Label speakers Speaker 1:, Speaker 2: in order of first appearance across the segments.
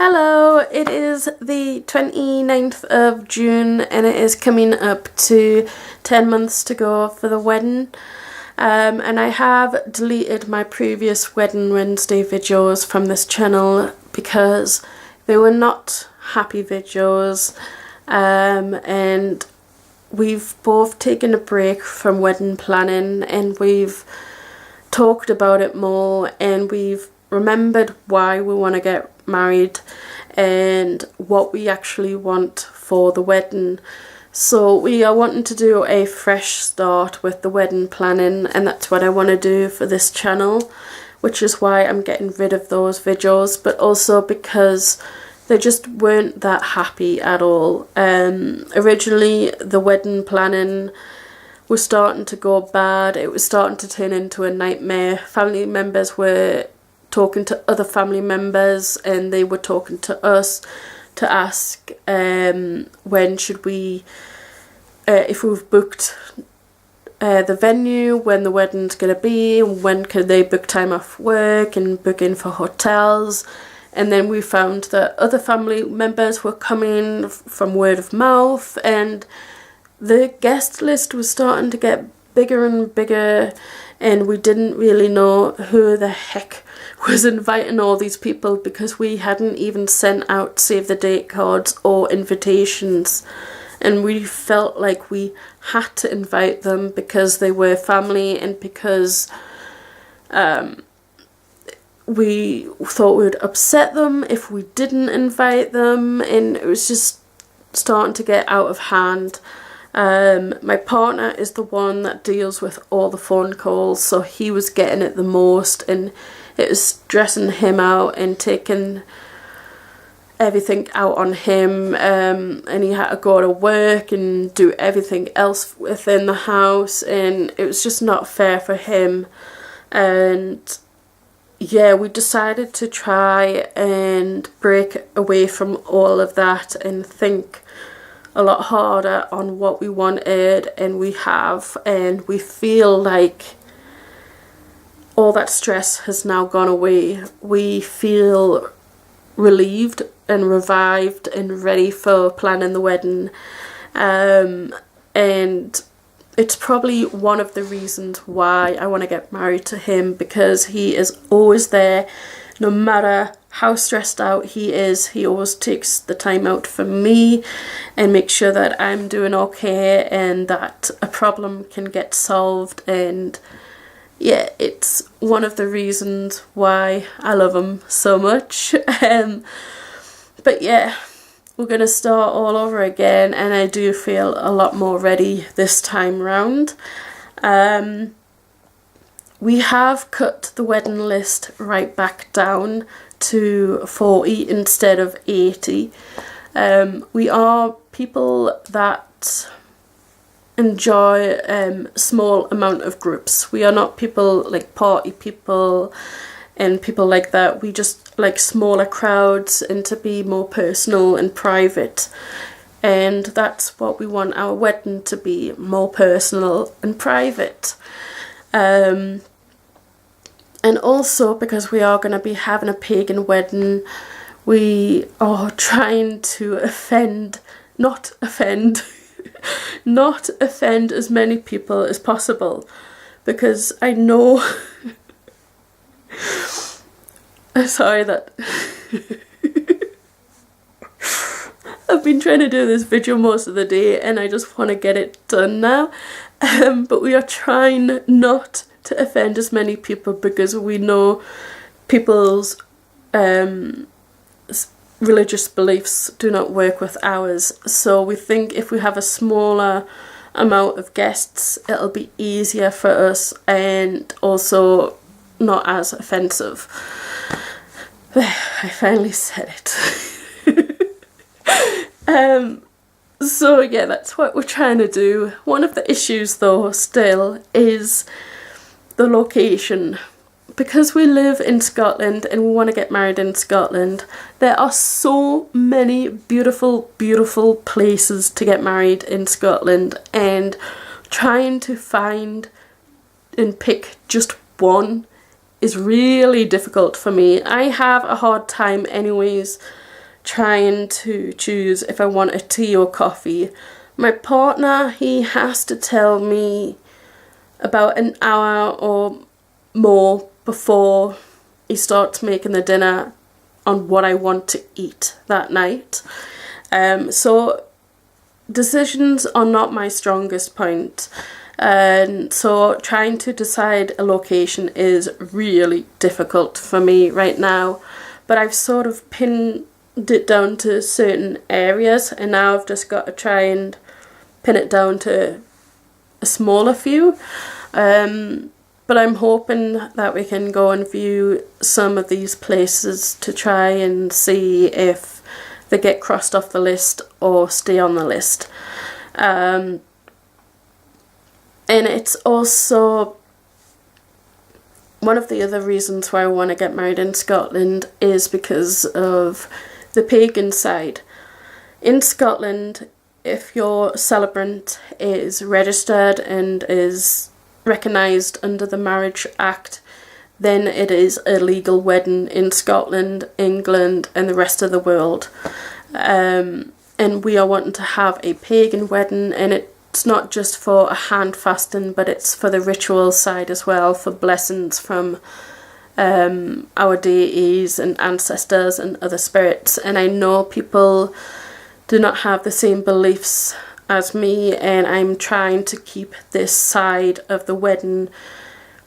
Speaker 1: Hello, it is the 29th of June and it is coming up to 10 months to go for the wedding. And I have deleted my previous Wedding Wednesday videos from this channel because they were not happy videos, and we've both taken a break from wedding planning and we've talked about it more and we've remembered why we want to get married and what we actually want for the wedding. So we are wanting to do a fresh start with the wedding planning, and that's what I want to do for this channel, which is why I'm getting rid of those videos, but also because they just weren't that happy at all. Originally the wedding planning was starting to go bad. It was starting to turn into a nightmare. Family members were talking to other family members and they were talking to us to ask when should we, if we've booked the venue, when the wedding's going to be, when can they book time off work and book in for hotels. And then we found that other family members were coming from word of mouth, and the guest list was starting to get bigger and bigger, and we didn't really know who the heck was inviting all these people because we hadn't even sent out save the date cards or invitations, and we felt like we had to invite them because they were family and because we thought we would upset them if we didn't invite them, and it was just starting to get out of hand. My partner is the one that deals with all the phone calls, so he was getting it the most and it was stressing him out and taking everything out on him, and he had to go to work and do everything else within the house, and it was just not fair for him. And yeah, we decided to try and break away from all of that and think a lot harder on what we wanted, and we have, and we feel like all that stress has now gone away. We feel relieved and revived and ready for planning the wedding, and it's probably one of the reasons why I want to get married to him, because he is always there. No matter how stressed out he is, he always takes the time out for me and makes sure that I'm doing okay and that a problem can get solved. And yeah, it's one of the reasons why I love him so much. But yeah, we're going to start all over again, and I do feel a lot more ready this time round. We have cut the wedding list right back down to 40 instead of 80. We are people that enjoy small amount of groups. We are not people like party people and people like that. We just like smaller crowds and to be more personal and private, and that's what we want our wedding to be, more personal and private. And also because we are going to be having a pagan wedding, we are trying to not offend as many people as possible, because I know sorry that I've been trying to do this video most of the day and I just want to get it done now, but we are trying not to offend as many people because we know people's religious beliefs do not work with ours. So we think if we have a smaller amount of guests, it'll be easier for us and also not as offensive. I finally said it. So yeah, that's what we're trying to do. One of the issues though still is the location. Because we live in Scotland and we want to get married in Scotland, there are so many beautiful, beautiful places to get married in Scotland, and trying to find and pick just one is really difficult for me. I have a hard time anyways trying to choose if I want a tea or coffee. My partner, he has to tell me about an hour or more before he starts making the dinner on what I want to eat that night. So decisions are not my strongest point. And so trying to decide a location is really difficult for me right now. But I've sort of pinned it down to certain areas, and now I've just got to try and pin it down to a smaller few. But I'm hoping that we can go and view some of these places to try and see if they get crossed off the list or stay on the list. And it's also one of the other reasons why I want to get married in Scotland is because of the pagan side. In Scotland, if your celebrant is registered and is recognised under the Marriage Act, then it is a legal wedding in Scotland, England and the rest of the world. And we are wanting to have a pagan wedding, and it's not just for a hand fasting, but it's for the ritual side as well, for blessings from our deities and ancestors and other spirits. And I know people do not have the same beliefs as me, and I'm trying to keep this side of the wedding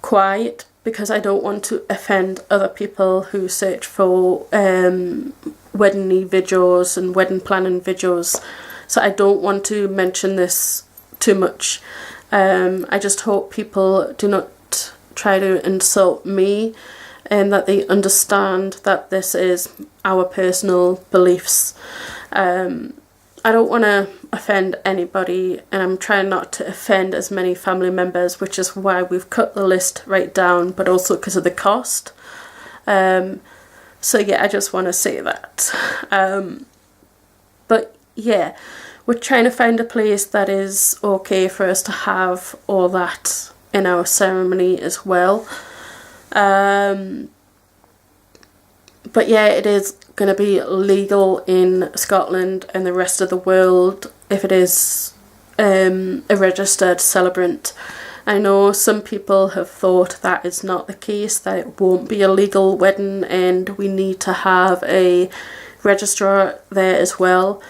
Speaker 1: quiet because I don't want to offend other people who search for wedding videos and wedding planning videos. So I don't want to mention this too much. I just hope people do not try to insult me, and that they understand that this is our personal beliefs. I don't want to offend anybody, and I'm trying not to offend as many family members, which is why we've cut the list right down, but also because of the cost. So yeah, I just want to say that. But yeah, we're trying to find a place that is okay for us to have all that in our ceremony as well. But yeah, it is going to be legal in Scotland and the rest of the world if it is a registered celebrant. I know some people have thought that is not the case, that it won't be a legal wedding and we need to have a registrar there as well.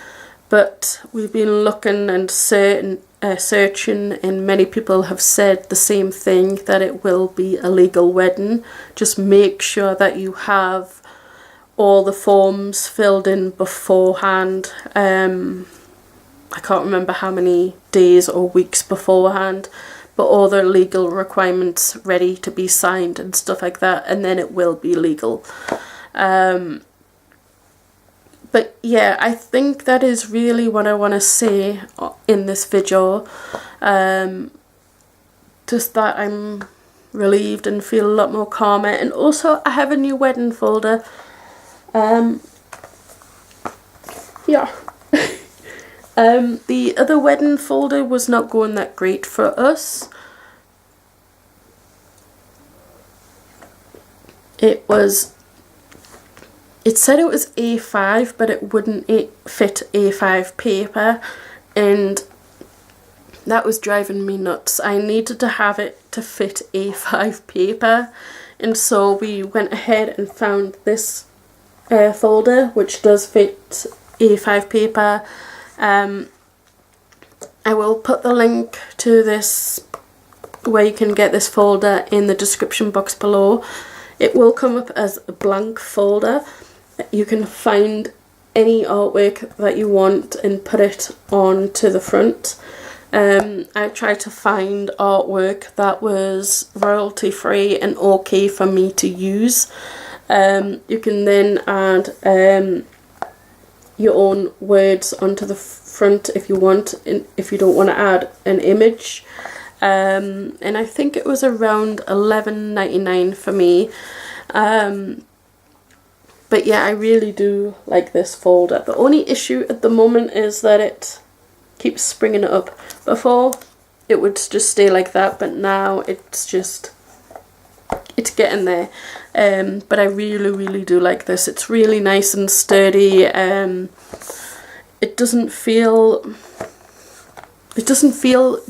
Speaker 1: But we've been looking and searching, and many people have said the same thing, that it will be a legal wedding. Just make sure that you have all the forms filled in beforehand. I can't remember how many days or weeks beforehand, but all the legal requirements ready to be signed and stuff like that, and then it will be legal. But yeah, I think that is really what I want to say in this video. Just that I'm relieved and feel a lot more calmer, and also I have a new wedding folder. Yeah. The other wedding folder was not going that great for us. It said it was A5, but it wouldn't fit A5 paper, and that was driving me nuts. I needed to have it to fit A5 paper, and so we went ahead and found this folder which does fit A5 paper. I will put the link to this, where you can get this folder, in the description box below. It will come up as a blank folder. You can find any artwork that you want and put it onto the front. I tried to find artwork that was royalty free and okay for me to use. You can then add your own words onto the front if you want, if you don't want to add an image. And I think it was around $11.99 for me. But yeah, I really do like this folder. The only issue at the moment is that it keeps springing up. Before it would just stay like that, but now it's getting there. but I really do like this. It's really nice and sturdy. It doesn't feel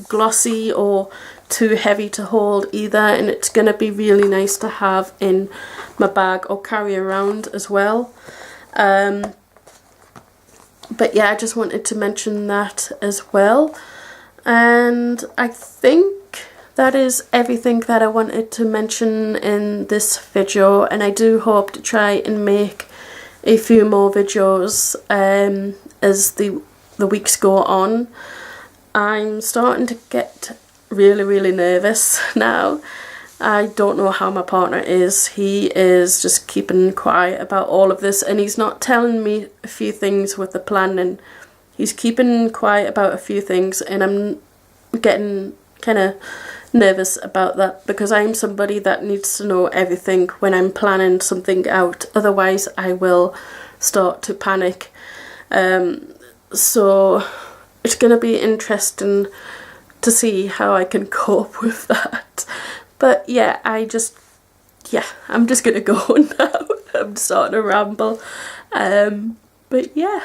Speaker 1: glossy or too heavy to hold either, and it's going to be really nice to have in my bag or carry around as well. But yeah, I just wanted to mention that as well. And I think that is everything that I wanted to mention in this video, and I do hope to try and make a few more videos as the weeks go on. I'm starting to get really nervous now. I don't know how my partner is. He is just keeping quiet about all of this, and he's not telling me a few things with the planning. He's keeping quiet about a few things, and I'm getting kind of nervous about that, because I'm somebody that needs to know everything when I'm planning something out. Otherwise I will start to panic. So it's going to be interesting to see how I can cope with that. But yeah, I'm just going to go now. I'm starting to ramble. But yeah.